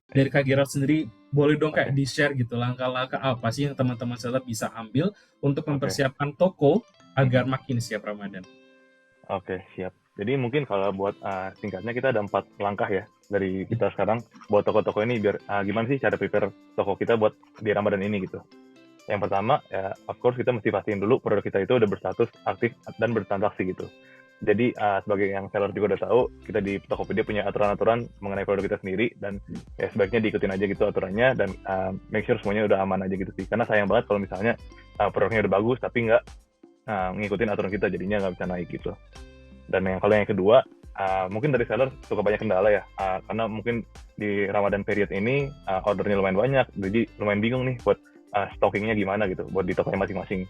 Dari Kak Gerald sendiri, boleh dong Kak Oke, di-share gitu langkah-langkah apa sih yang teman-teman seller bisa ambil untuk oke. mempersiapkan toko agar Mhm. makin siap Ramadan? Oke, siap. Jadi mungkin kalau buat singkatnya kita ada 4 langkah ya dari kita sekarang buat toko-toko ini biar gimana sih cara prepare toko kita buat di Ramadan ini gitu. Yang pertama ya of course kita mesti pastiin dulu produk kita itu udah berstatus aktif dan bertransaksi gitu. Jadi sebagai yang seller juga udah tahu, kita di Tokopedia punya aturan-aturan mengenai produk kita sendiri dan ya sebaiknya diikutin aja gitu aturannya dan make sure semuanya udah aman aja gitu sih. Karena sayang banget kalau misalnya produknya udah bagus tapi nggak ngikutin aturan kita jadinya nggak bisa naik gitu. Dan kalau yang kedua, mungkin dari seller suka banyak kendala ya, karena mungkin di Ramadan period ini ordernya lumayan banyak, jadi lumayan bingung nih buat stockingnya gimana gitu, buat di tokonya masing-masing.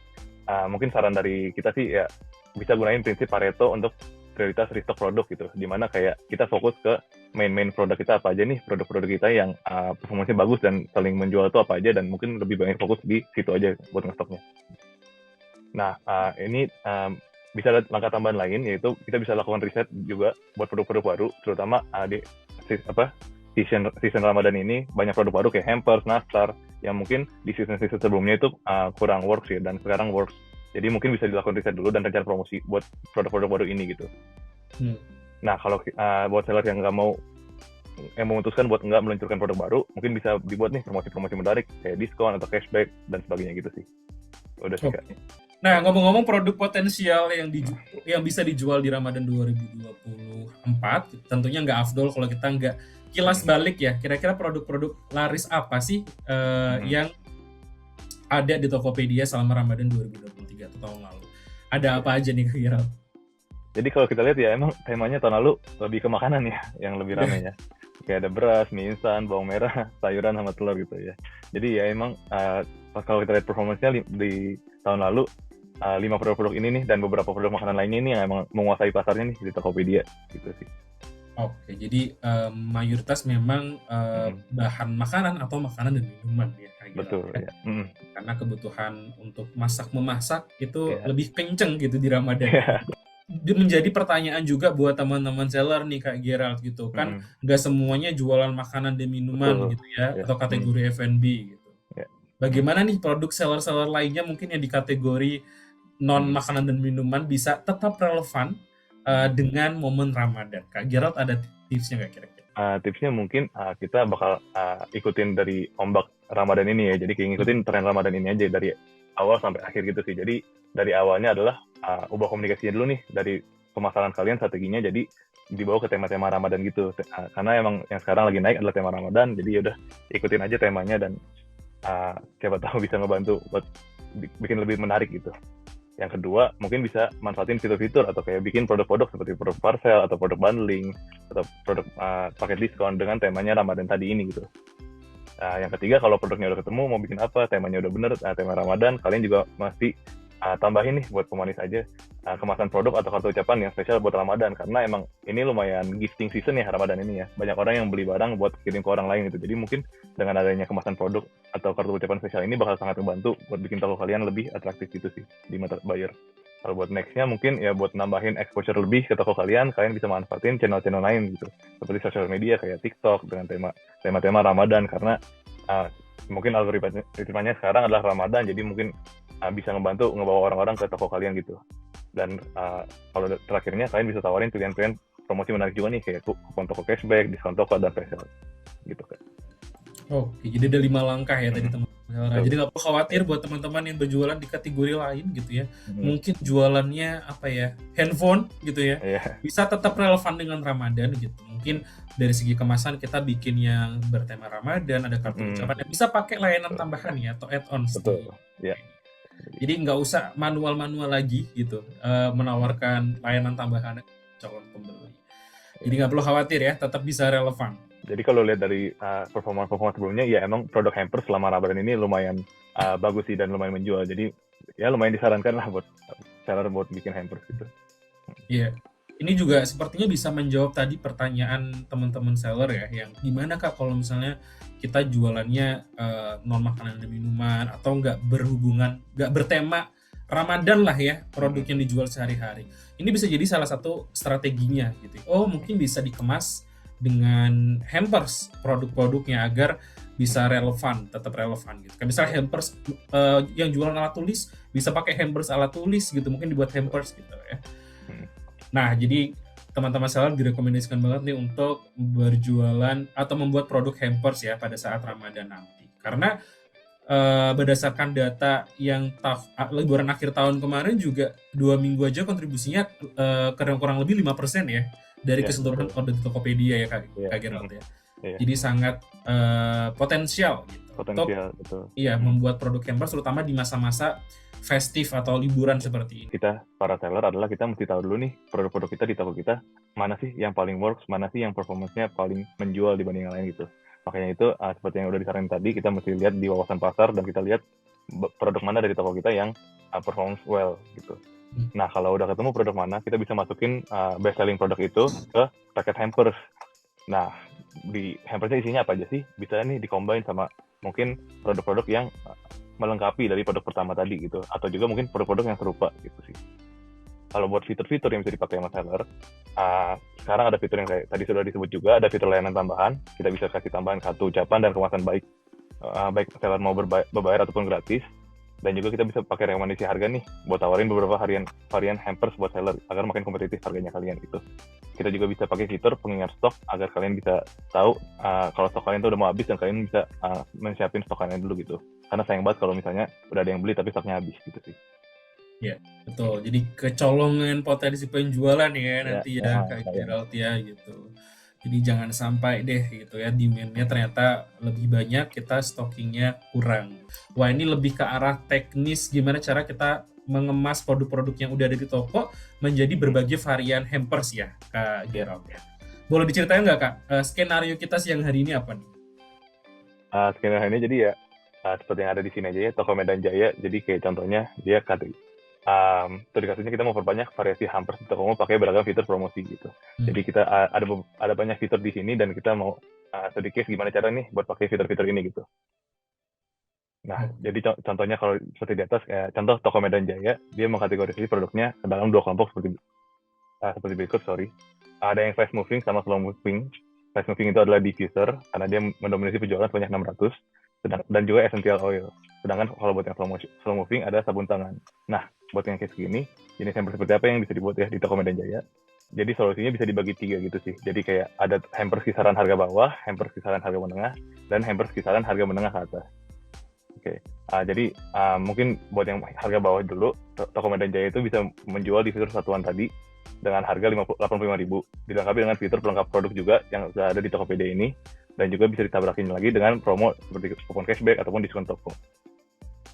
Mungkin saran dari kita sih ya bisa gunain prinsip Pareto untuk prioritas restock produk gitu, dimana kayak kita fokus ke main produk kita apa aja nih, produk-produk kita yang performanya bagus dan saling menjual itu apa aja, dan mungkin lebih banyak fokus di situ aja buat ngestoknya. Nah, ini bisa ada langkah tambahan lain, yaitu kita bisa lakukan riset juga buat produk-produk baru, terutama di apa season Ramadan ini banyak produk baru kayak hampers, nastar, yang mungkin di season-season sebelumnya itu kurang works ya, dan sekarang works. Jadi mungkin bisa dilakukan riset dulu dan rencana promosi buat produk-produk baru ini gitu. Hmm. Nah, kalau buat seller yang nggak mau yang memutuskan buat nggak meluncurkan produk baru, mungkin bisa dibuat nih promosi-promosi menarik kayak diskon atau cashback dan sebagainya gitu sih. Udah sih kak. Oke. Nah, ngomong-ngomong produk potensial yang bisa dijual di Ramadan 2024, tentunya nggak afdol kalau kita nggak kilas Mhm. balik ya. Kira-kira produk-produk laris apa sih Mhm. yang ada di Tokopedia selama Ramadan 2023 atau tahun lalu? Ada Oke. apa aja nih Kak Giral? Jadi kalau kita lihat ya emang temanya tahun lalu lebih ke makanan ya, yang lebih Iya. rame ya. Kayak ada beras, mie instan, bawang merah, sayuran sama telur gitu ya. Jadi ya emang pas kalau kita lihat performance-nya di tahun lalu 5 produk-produk ini nih dan beberapa produk makanan lainnya ini yang emang menguasai pasarnya nih di Tokopedia gitu sih. Oke, jadi mayoritas memang Mm-mm. bahan makanan atau makanan dan minuman ya Kak Giral Betul ya. ya. Mm-mm. Karena kebutuhan untuk masak memasak itu Ya. lebih kenceng gitu di Ramadan ini. Ya. Menjadi pertanyaan juga buat teman-teman seller nih Kak Gerald gitu kan, Mm-mm. nggak semuanya jualan makanan dan minuman Betul gitu ya ya. atau Mm. kategori F&B gitu. Ya. Bagaimana nih produk seller-seller lainnya mungkin yang di kategori non Mm. makanan dan minuman bisa tetap relevan Mm. dengan momen Ramadan. Kak Gerald ada tipsnya nggak kira-kira? Tipsnya mungkin kita bakal ikutin dari ombak Ramadan ini ya. Jadi kayak Hmm. ngikutin tren Ramadan ini aja dari awal sampai akhir gitu sih. Jadi dari awalnya adalah ubah komunikasinya dulu nih dari pemasaran kalian strateginya. Jadi dibawa ke tema-tema Ramadan gitu. Karena emang yang sekarang lagi naik adalah tema Ramadan. Jadi yaudah ikutin aja temanya dan siapa tahu bisa ngebantu buat bikin lebih menarik gitu. Yang kedua, mungkin bisa manfaatin fitur-fitur atau kayak bikin produk-produk seperti produk parcel atau produk bundling atau produk paket diskon dengan temanya Ramadan tadi ini gitu. Yang ketiga, kalau produknya udah ketemu, mau bikin apa, temanya udah bener, tema Ramadan, kalian juga mesti tambahin nih buat pemanis aja kemasan produk atau kartu ucapan yang spesial buat Ramadan karena emang ini lumayan gifting season ya Ramadan ini ya. Banyak orang yang beli barang buat kirim ke orang lain gitu. Jadi mungkin dengan adanya kemasan produk atau kartu ucapan spesial ini bakal sangat membantu buat bikin toko kalian lebih atraktif gitu sih di mata buyer. Kalau buat nextnya mungkin ya buat nambahin exposure lebih ke toko kalian, kalian bisa manfaatin channel-channel lain gitu. Seperti sosial media kayak TikTok dengan tema-tema Ramadan karena uh, mungkin algoritmanya sekarang adalah Ramadan, jadi mungkin bisa ngebantu ngebawa orang-orang ke toko kalian gitu. Dan kalau terakhirnya kalian bisa tawarin pilihan-pilihan promosi menarik juga nih kayak kupon toko cashback, diskon toko dan flash sale gitu kan. Oke, jadi ada 5 langkah ya tadi Mm-hmm. teman-teman. Nah, Betul. jadi nggak perlu khawatir buat teman-teman yang berjualan di kategori lain gitu ya. Mm-hmm. Mungkin jualannya apa ya, handphone gitu ya, Yeah. bisa tetap relevan dengan Ramadan gitu. Mungkin dari segi kemasan kita bikin yang bertema Ramadan, ada kartu Mm-hmm. ucapan, bisa pakai layanan Betul. tambahan ya atau add-ons Betul. di. Ya. Jadi nggak usah manual-manual lagi gitu, menawarkan layanan tambahan ke calon pembeli. Jadi Ya. nggak perlu khawatir ya, tetap bisa relevan. Jadi kalau lihat dari performa-performa sebelumnya, ya emang produk hampers selama Ramadan ini lumayan bagus sih dan lumayan menjual. Jadi ya lumayan disarankan lah buat seller buat bikin hampers gitu. Iya. Ini juga sepertinya bisa menjawab tadi pertanyaan teman-teman seller ya, yang gimana Kak kalau misalnya kita jualannya non makanan dan minuman atau nggak bertema Ramadan lah ya produk Mm-mm. yang dijual sehari-hari. Ini bisa jadi salah satu strateginya gitu. Oh mungkin bisa dikemas dengan hampers produk-produknya agar bisa relevan, tetap relevan gitu. Kayak misalnya hampers yang jualan alat tulis bisa pakai hampers alat tulis gitu, mungkin dibuat hampers gitu ya. Hmm. Nah, jadi teman-teman seller direkomendasikan banget nih untuk berjualan atau membuat produk hampers ya pada saat Ramadan nanti. Karena berdasarkan data yang liburan akhir tahun kemarin juga 2 minggu aja kontribusinya kurang lebih 5% ya dari Ya, keseluruhan betul. order di Tokopedia ya Kak, Iya, Kak Gerald ya. iya, Jadi sangat potensial gitu untuk potensial betul. membuat produk hampers terutama di masa-masa festif atau liburan seperti ini. Kita para seller adalah kita mesti tahu dulu nih produk-produk kita di toko kita mana sih yang paling works, mana sih yang performance-nya paling menjual dibanding yang lain gitu. Makanya itu seperti yang udah disaranin tadi, kita mesti lihat di wawasan pasar dan kita lihat produk mana dari toko kita yang performance well gitu. Nah, kalau udah ketemu produk mana, kita bisa masukin best selling produk itu ke paket hampers. Nah, di hampersnya isinya apa aja sih? Bisa nih di-combine sama mungkin produk-produk yang melengkapi dari produk pertama tadi gitu. Atau juga mungkin produk-produk yang serupa gitu sih. Kalau buat fitur-fitur yang bisa dipakai sama seller, sekarang ada fitur yang kayak tadi sudah disebut juga, ada fitur layanan tambahan. Kita bisa kasih tambahan kartu ucapan dan kemasan baik. Baik seller mau berbayar ataupun gratis. Dan juga kita bisa pakai rekomendasi harga nih buat tawarin beberapa varian hampers buat seller agar makin kompetitif harganya kalian gitu. Kita juga bisa pakai fitur pengingat stok agar kalian bisa tahu kalau stok kalian tuh udah mau habis dan kalian bisa menyiapin stok kalian dulu gitu. Karena sayang banget kalau misalnya udah ada yang beli tapi stoknya habis gitu sih. Ya, betul. Jadi kecolongan potensi penjualan ya Ya, nanti ya Kak sayang. Gerald ya gitu. Jadi jangan sampai deh gitu ya demand-nya ternyata lebih banyak, kita stockingnya kurang. Wah, ini lebih ke arah teknis gimana cara kita mengemas produk-produk yang udah ada di toko menjadi berbagai varian hampers ya Kak Gerald ya. Boleh diceritain nggak Kak, skenario kita siang hari ini apa nih? Skenario ini jadi ya seperti yang ada di sini aja ya, toko Medan Jaya. Jadi kayak contohnya dia tuh dikasihnya kita mau perbanyak variasi hampers di toko pakai beragam fitur promosi gitu. Jadi kita ada banyak fitur di sini dan kita mau sedikit gimana cara nih buat pakai fitur-fitur ini gitu. Nah, jadi contohnya kalau seperti di atas, contoh toko Medan Jaya, dia mengkategorisasi produknya ke dalam 2 kelompok seperti berikut, sorry. Ada yang fast moving sama slow moving. Fast moving itu adalah diffuser, karena dia mendominasi penjualan sebanyak 600, dan juga essential oil. Sedangkan kalau buat yang slow moving ada sabun tangan. Nah, buat yang kayak segini, jenis hamper seperti apa yang bisa dibuat ya di toko Medan Jaya. Jadi solusinya bisa dibagi 3 gitu sih. Jadi kayak ada hampers kisaran harga bawah, hampers kisaran harga menengah, dan hampers kisaran harga menengah ke atas. Oke. Jadi mungkin buat yang harga bawah dulu, toko Medan Jaya itu bisa menjual di fitur satuan tadi dengan harga 85.000, dilengkapi dengan fitur pelengkap produk juga yang sudah ada di Tokopedia ini, dan juga bisa ditabrakin lagi dengan promo seperti kupon cashback ataupun diskon toko.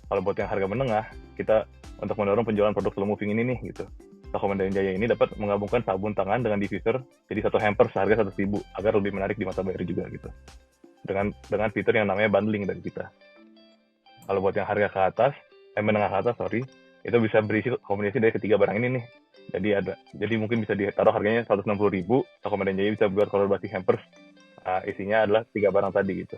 Kalau buat yang harga menengah, kita untuk mendorong penjualan produk slow moving ini nih gitu. Toko Medan Jaya ini dapat menggabungkan sabun tangan dengan diffuser jadi satu hamper seharga 100.000 agar lebih menarik di masa bayar juga gitu. Dengan fitur yang namanya bundling dari kita. Kalau buat yang harga ke atas, menengah ke atas, sorry, itu bisa berisi kombinasi dari ketiga barang ini nih. Jadi mungkin bisa ditaruh harganya 160.000, Toko Medan Jaya bisa buat kolaborasi hampers, isinya adalah 3 barang tadi gitu.